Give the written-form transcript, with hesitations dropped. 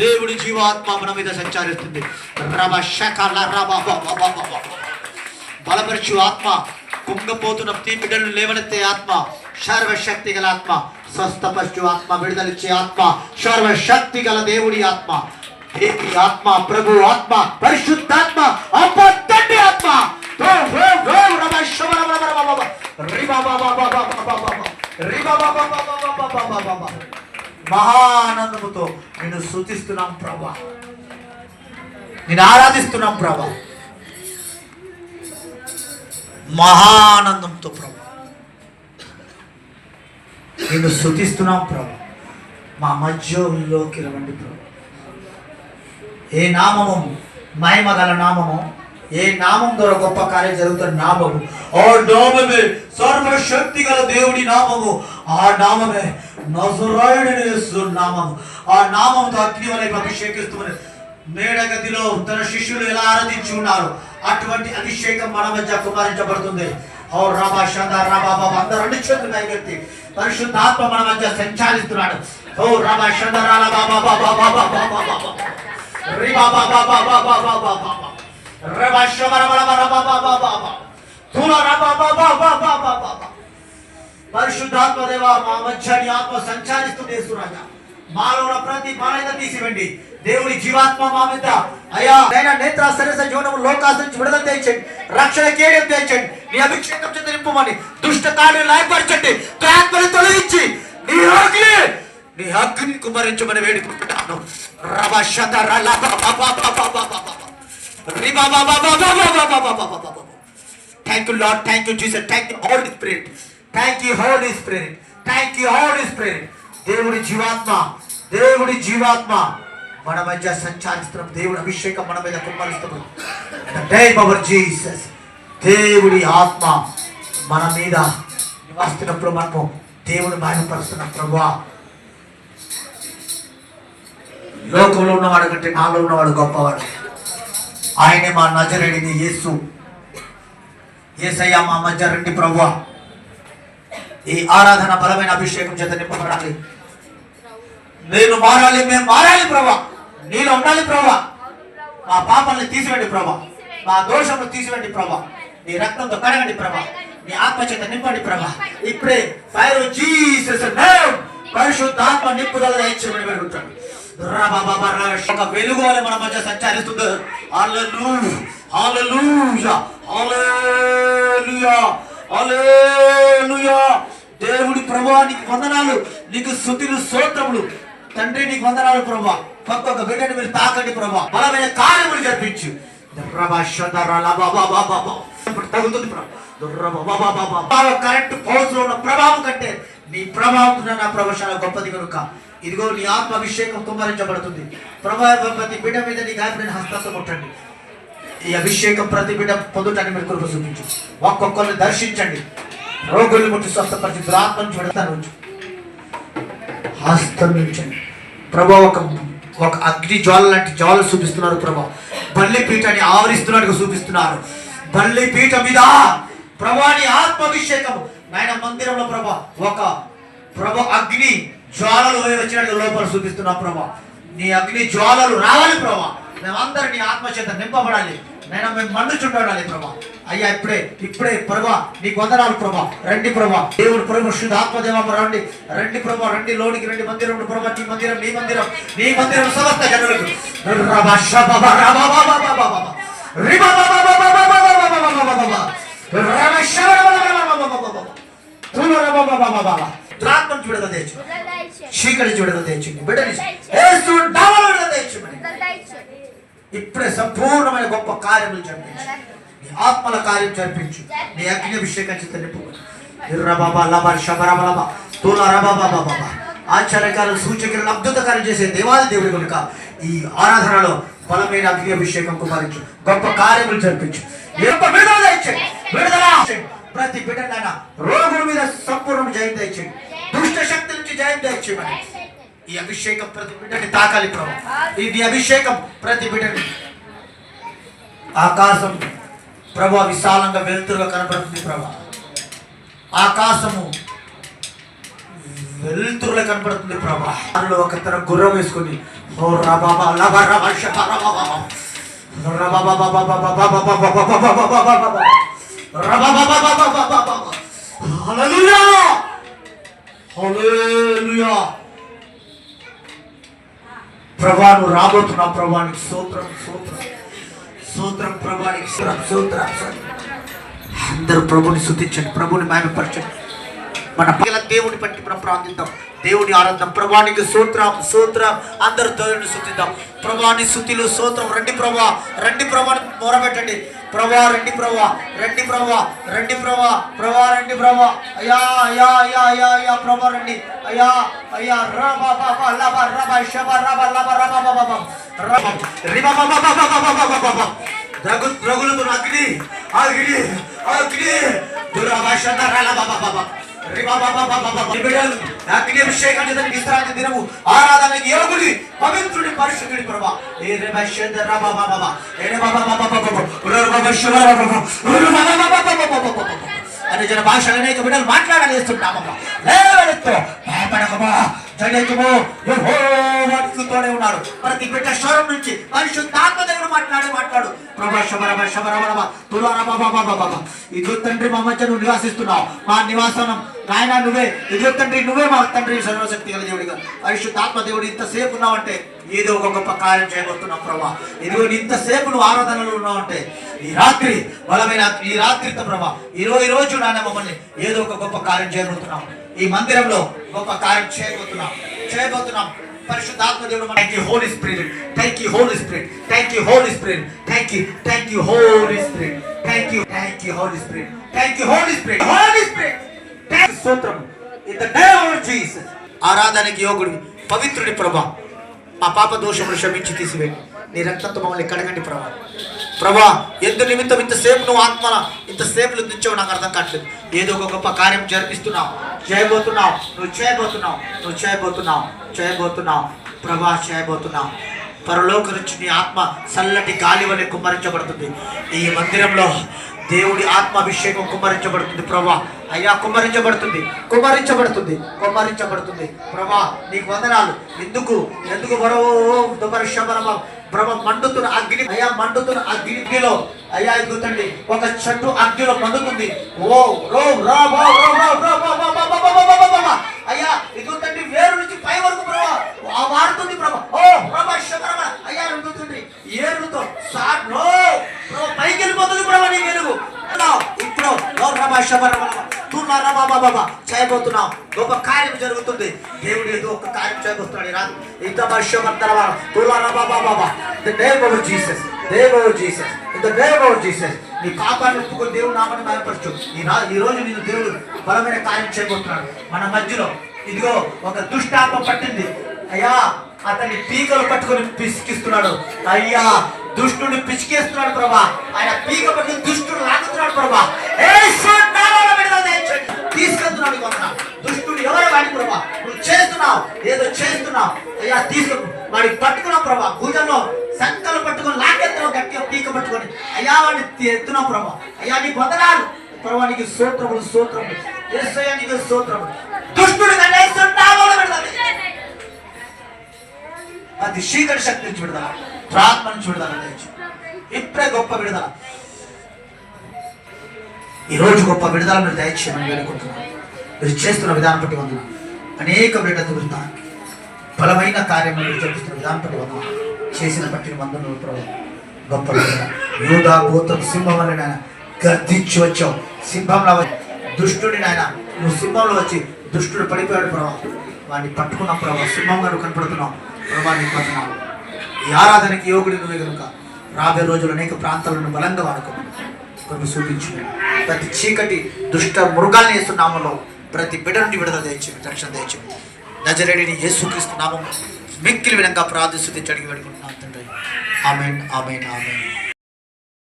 దేవుడి జీవాత్మ మన మీద సంచరిస్తుంది. రవ శకల రవ బలపరచు ఆత్మ, కుంగపోతున్న బిడ్డలను లేవనెత్తే ఆత్మ, సర్వశక్తి గల ఆత్మ, స్వస్థపరచు ఆత్మ, విడుదలిచ్చే ఆత్మ, సర్వశక్తి గల దేవుడి ఆత్మ, దేవి ఆత్మ, ప్రభు ఆత్మ, పరిశుద్ధాత్మ, తండ్రి ఆత్మ, మహానందముతో నేను స్తుతిస్తున్నాం ప్రభా, నేను ఆరాధిస్తున్నాం ప్రభా, మహానందంతో ప్రభా నేను స్తుతిస్తున్నాం ప్రభా. మా మధ్యలోకి రండి ప్రభా. ఏ నామము మహిమ గల నామము, ఏ నామం ద్వారా గొప్ప కార్యం జరుగుతున్న నామము, ఆ నామమే సర్వశక్తి గల దేవుడి నామము, ఆ నామమే నజరేయుడైన యేసు నామము. ఆ నామముతో అగ్ని వలె అభిషేకిస్తున్నది. మేడగదిలో తన శిష్యులు ఎలా ఆరాధించి ఉన్నారు అటువంటి అభిషేకం మన మధ్య కుమారించబడుతుంది. ఓ రబా షదా రబా బాబా అందరూ రెండు చేతులు పైకెత్తి పరిశుద్ధాత్మ మన మధ్య సంచారిస్తున్నాడు. ఓ రబా షదా రబా బాబా బాబా బాబా బాబా బాబా రిబా బాబా బాబా బాబా బాబా రబా షబా రబా బాబా బాబా బాబా తులా రబా బాబా బాబా బాబా పరిశుద్ధాత్మ దేవా మా మధ్య నీ ఆత్మ సంచారిస్తుంది. యేసురాజా మాలో ఉన్న ప్రతి బలహీనత తీసివేయండి. దేవుడి జీవాత్మ మా మీద అయ్యా నేత్ర శరీర జీవనము లోకాశ నుంచి విడుదల తెచ్చండి, రక్షణ కేడెం తెచ్చండి, నీ అభిషేకం చేత నింపమని దుష్ట కార్యాలను లయపరచండి, దురాత్మను తొలగించి నీ అగ్ని కుమరించమని వేడుకుంటున్నాను. Thank you Lord, thank you Jesus, thank you Holy Spirit, thank you Holy Spirit, thank you Holy Spirit. దేవుడి జీవాత్మ, దేవుడి జీవాత్మ మన మధ్య సంచారిస్తున్నాం. దేవుడి అభిషేకం మన మీద కుమ్మరిస్తున్నాం. జీసస్ దేవుడి ఆత్మ మన మీద నివాసిస్తున్నప్పుడు మనము దేవుడు మహిమపరుస్తున్నాం. ప్రభువా లోకంలో ఉన్నవాడు కంటే నాలో ఉన్నవాడు గొప్పవాడు. ఆయనే మా నజరేయుడైన యేసు. యేసయ్య మా మధ్య రండి ప్రభువా. ఈ ఆరాధన బలమైన అభిషేకం చేత నింపబడాలి. నేను మారాలి, మేము మారాలి ప్రభా, నీలో ఉండాలి ప్రభా. మా పాపాలను తీసివేయండి ప్రభా, మా దోషములు తీసివేయండి ప్రభా, నీ రక్తంతో కడగండి ప్రభా, నీ ఆత్మ చేత నింపండి ప్రభా. ఇప్పుడే ఫైర్ జీసస్ నేమ్ పరిశుద్ధాత్మ నింపుదల దయచేయమని వేడుకుంటాను. ఒక వెలుగు వలె మన మధ్య సంచరిస్తుంది. హల్లెలూయా హల్లెలూయా హల్లెలూయా హల్లెలూయా. దేవుడి ప్రభువా నీకు వందనాలు, నీకు స్తుతులు స్తోత్రములు తండ్రి, నీకు వందనాలు ప్రభువా. ఒక్కొక్క బిడ్డని మీరు తాకండి ప్రభువా, బలమైన కార్యములు జరిపించు. తగులుతుంది కరెంట్ పౌరులో ఉన్న ప్రభావం కంటే నీ ప్రభావం నా ప్రవచన గొప్పది కనుక ఇదిగో నీ ఆత్మ అభిషేకం కుమ్మరించబడుతుంది. ప్రభావ ప్రతి బిడ్డ మీద నీ గాయపడిన హస్తం ముట్టండి. ఈ అభిషేకం ప్రతి బిడ్డ పొందుటని మీరు కృప చూపించు. ఒక్కొక్కరిని దర్శించండి, రోగుల్ని ముట్టి స్వస్థపరిచి దురాత్మ నుంచి విడతాను హస్తం నుంచండి ప్రభా. ఒక అగ్ని జ్వాల లాంటి జ్వాలలు చూపిస్తున్నారు ప్రభా. బల్లి పీఠాన్ని ఆవరిస్తున్నట్టుగా చూపిస్తున్నారు. బల్లి పీఠ మీద ప్రభాని ఆత్మాభిషేకం నాయన మందిరంలో ప్రభా ఒక ప్రభా అగ్ని జ్వాలలు వచ్చినట్టుగా లోపల చూపిస్తున్నాం ప్రభా. నీ అగ్ని జ్వాలలు రావాలి ప్రభా. మేమందరూ నీ ఆత్మ చేత నింపబడాలి నైనా, మేము మండుచుండాలి ప్రభా. అయ్యా ఇప్పుడే ఇప్పుడే ప్రభా నీకు వందనాలు ప్రభా. రండి ప్రభా, దేవుడు ప్రభు శుద్ధ ఆత్మదేవ రండి, రండి ప్రభా, రండి లోనికి రండి. మందిరం ప్రభా, నీ మందిరం నీ మందిరం నీ మందిరం సమస్త జనులకు విడుదల తెచ్చు, చీకటి విడుదల తెచ్చింది బిడ్డని ఇప్పుడే సంపూర్ణమైన గొప్ప కార్యములు జరిపించు. నీ ఆత్మల కార్యం జరిపించు. నీ అగ్ని అభిషేకం చేత నింపు. ఆశ్చర్యకారులు సూచకులను అద్భుత కార్యం చేసే దేవాది దేవుడి కనుక ఈ ఆరాధనలో బలమైన అగ్ని అభిషేకం కుమారించు. గొప్ప కార్యములు జరిపించు. విడుదల ప్రతి బిడ్డ రోగుల మీద సంపూర్ణ జయం తెచ్చింది. దుష్ట శక్తి నుంచి జయం తెచ్చేమని ఈ అభిషేకం ప్రతి బిడ్డని తాకాలి ప్రభు. ఇది అభిషేకం ప్రతి బిడ్డని. ఆకాశం ప్రభు విశాలంగా వెలుతురుగా కనబడుతుంది ప్రభు. ఆకాశము వెలుతురులో కనపడుతుంది ప్రభా. అందులో ఒక తన గుర్రం వేసుకొని ఓ రబాబా లబా రబా షబా రబాబా హల్లెలూయా హల్లెలూయా. ప్రభా నువ్వు రాబోతున్నా. ప్రభానికి స్తోత్రం స్తోత్రం స్తోత్రం. ప్రభానికి స్తోత్రం. అందరూ ప్రభుని స్తుతించండి, ప్రభుని మహిమపరచండి. మన పిల్లల దేవుని బట్టి మనం ప్రార్థిద్దాం, దేవుని ఆరాధన. ప్రభానికి స్తోత్రం స్తోత్రం. అందరూ దేవుని స్తుతిద్దాం. ప్రభాని స్తుతిలు స్తోత్రం. రండి ప్రభా, రండి ప్రభాని మొరబెట్టండి. ప్రభా రండి, ప్రభా రండి, ప్రభా రండి, ప్రభా ప్రభా రండి, ప్రభా అయ్యా అయ్యా అయ్యా అయ్యా అయ్యా ప్రభా రండి అయ్యా అయ్యా రబా బాబా లబా రబా షబా రబా లబా రబా బాబా రబా రిబా బాబా బాబా బాబా బాబా రగులుతున్న అగ్ని అగ్ని అగ్ని దురభాషణ రలబా బాబా బాబా రిబా బాబా బాబా బాబా బిడ్డలు అగ్ని అభిషేకం చేత విశ్రాంతి దినము ఆరాధనకి యోగుడి పవిత్రుడి పరిశుద్ధుడి ప్రభా ఏ రిబషద రబా బాబా బాబా ఏ బాబా బాబా బాబా రబా షబా బాబా అనే జన భాషలు అనేక బిడ్డలు మాట్లాడలేస్తున్నామమ్మా. లేవనెత్తో భయపడకమా, జయతుమో యెహోవా నీతోనే ఉన్నారు. ప్రతి బిడ్డ స్వరం నుంచి పరిశుద్ధాత్మ దేవుడు మాట్లాడు. ప్రభా శబరబ శబరబ తులారబ బాబా బాబా. ఇదిగో తండ్రి మా మధ్య నువ్వు నివాసిస్తున్నావు, మా నివాసనం నాయన నువ్వే. ఇదిగో తండ్రి నువ్వే మా తండ్రి, సర్వశక్తి గల దేవుడిగా పరిశుద్ధాత్మ దేవుడు ఇంతసేపు ఉన్నావంటే ఏదో ఒక గొప్ప కార్యం చేయబోతున్నావు ప్రభా. ఇదిగో ఇంతసేపు నువ్వు ఆరాధనలో ఉన్నావంటే ఈ రాత్రి బలమైన ఈ రాత్రితో ప్రభా ఈ రోజు నాన్న మమ్మల్ని ఏదో ఒక గొప్ప కార్యం చేయబోతున్నాం. ఈ మందిరంలో గొప్ప కార్యం చేయబోతున్నాం. పరిశుద్ధాత్మ దేవుడు thank you holy spirit, thank you holy spirit, thank you holy spirit, thank you holy spirit, thank you holy spirit, thank you holy spirit, holy spirit. స్తోత్రం in the name of Jesus. ఆరాధనకి యోగుడి పవిత్రుడి ప్రభా, మా పాప దోషములు క్షమించి తీసివేయండి. నీ రక్తంతో మమ్మల్ని కడగండి ప్రభా. ప్రభా ఎందు నిమిత్తం ఇంతసేపు నువ్వు ఆత్మల ఇంతసేపు దించావు నాకు అర్థం కావట్లేదు. ఏదో ఒక గొప్ప కార్యం జరిపిస్తున్నావు, చేయబోతున్నావు ప్రభా, చేయబోతున్నావు. పరలోక నుంచి నీ ఆత్మ చల్లటి గాలి వలె కుమ్మరించబడుతుంది. ఈ మందిరంలో దేవుడి ఆత్మాభిషేకం కుమ్మరించబడుతుంది ప్రభా. అయ్యా కుమ్మరించబడుతుంది ప్రభా. నీకు వందనాలు. ఎందుకు ప్రభా మండుతున్న అగ్ని అయ్యా, మండుతున్న అగ్నిలో అయ్యా ఎదుగుతండి ఒక చెట్టు అగ్నిలో మండుతుంది. అయ్యా ఎదుగుతండి వేరు నుంచి పై వరకు ప్రభా మారుతుంది ప్రభా. అయ్యా ఎదుగుతుంది ఏరుతో పైకి వెళ్ళిపోతుంది ప్రభా. నీ వెలుగు ఇప్పుడు చేయబోతున్నాం. గొప్ప కార్యం జరుగుతుంది. దేవుడు ఏదో ఒక కార్యం చేయబోతున్నాడు. నీ పాపాన్ని ఒప్పుకొని దేవుడు నామని భయపరచు. ఈ రోజు నేను దేవుడు బలమైన కార్యం చేయబోతున్నాడు మన మధ్యలో. ఇదిగో ఒక దుష్టాత్మ పట్టింది అయ్యా, అతన్ని పీకలు పట్టుకొని పిసికిస్తున్నాడు అయ్యా. దుష్టుని పిసికేస్తున్నాడు ప్రభా. ఆయన పీక పట్టుకుని దుష్టుడు లాగుతున్నాడు ప్రభా. తీసుకెళ్తున్నాడు దుష్టుడు ఎవరు వాడి ప్రభా. నువ్వు ఏదో చేస్తున్నావు అయ్యా. వాడికి పట్టుకున్నావు ప్రభా. భుజంలో సంకలు పట్టుకొని లాగెత్తున్నావు గట్టిగా పీక పట్టుకొని అయ్యా. వాడిని ఎత్తున్నావు ప్రభా. అయ్యా నీకు వందనాలు ప్రభా. నీకు స్తోత్రములు యేసయ్యా, నీకు స్తోత్రములు. దుష్టుడు అది చీకటి శక్తి నుంచి విడుదల, ప్రార్థన నుంచి విడుదల. ఇప్పుడే గొప్ప విడుదల. ఈరోజు గొప్ప విడుదల మీరు దయచేయమని వేడుకుంటున్నాను. మీరు చేస్తున్న విధానం బట్టి వందనాలు. అనేక బిడ్డలు బలమైన కార్యం మీరు జరిపిస్తున్న విధానం బట్టి వందనాలు. చేసిన బట్టి వందనలు ప్రభు. గొప్ప విడుదల. యూదా గోత్రం సింహం వల్ల నాయన గర్దించి వచ్చావు. సింహంలో దుష్టుడి నాయన నువ్వు సింహంలో వచ్చి దుష్టుడు పడిపోయాడు ప్రభావ. వాడిని పట్టుకున్న ప్రభావ సింహంగా నువ్వు కనపడుతున్నావు ప్రభా. నీకు వందనాలు. ఈ ఆరాధనకి యోగుడి నువ్వే కనుక రాబోయే రోజులు అనేక ప్రాంతాలను బలంగా వాడుకోమని కొన్ని చూపించు. ప్రతి చీకటి దుష్ట మృగాల్ని వేస్తున్నామలో ప్రతి బిడ్డ నుండి విడుదల దయచేయండి, రక్షణ దయచేయండి. నజరేయుడైన యేసుక్రీస్తు నామములో మిక్కిలి విధంగా ప్రార్థిస్తూ అడిగి వేడుకుంటున్నాను తండ్రి. ఆమేన్.